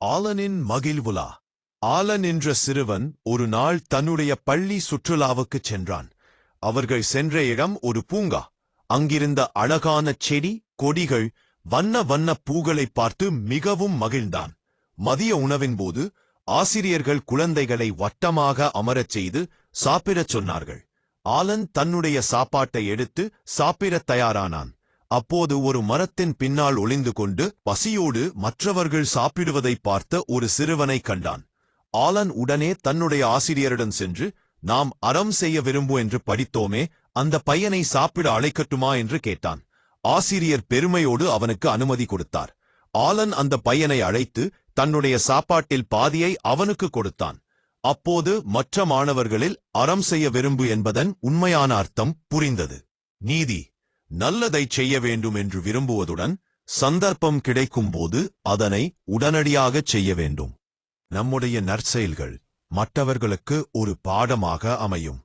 ஆலனின் மகிழ்வுலா. Alan என்ற சிறுவன் ஒரு நாள் தன்னுடைய பள்ளி சுற்றுலாவுக்குச் சென்றான். அவர்கள் சென்ற இடம் ஒரு பூங்கா. அங்கிருந்த அழகான செடி கொடிகள் வண்ண வண்ண பூக்களைப் பார்த்து மிகவும் மகிழ்ந்தான். மதிய உணவின்போது ஆசிரியர்கள் குழந்தைகளை வட்டமாக அமரச் செய்து சாப்பிடச் சொன்னார்கள். ஆலன் தன்னுடைய சாப்பாட்டை எடுத்து சாப்பிடத் தயாரானான். அப்போது ஒரு மரத்தின் பின்னால் ஒளிந்து கொண்டு பசியோடு மற்றவர்கள் சாப்பிடுவதை பார்த்த ஒரு சிறுவனை கண்டான். ஆலன் உடனே தன்னுடைய ஆசிரியரிடம் சென்று, நாம் அறம் செய்ய விரும்பு என்று படித்தோமே, அந்த பையனை சாப்பிட அழைக்கட்டுமா என்று கேட்டான். ஆசிரியர் பெருமையோடு அவனுக்கு அனுமதி கொடுத்தார். ஆலன் அந்த பையனை அழைத்து தன்னுடைய சாப்பாட்டில் பாதியை அவனுக்கு கொடுத்தான். அப்போது மற்ற மாணவர்களில் அறம் செய்ய விரும்பு என்பதன் உண்மையான அர்த்தம் புரிந்தது. நீதி, நல்லதைச் செய்ய வேண்டும் என்று விரும்புவதுடன் சந்தர்ப்பம் கிடைக்கும்போது அதனை உடனடியாகச் செய்ய வேண்டும். நம்முடைய நற்செயல்கள் மற்றவர்களுக்கு ஒரு பாடமாக அமையும்.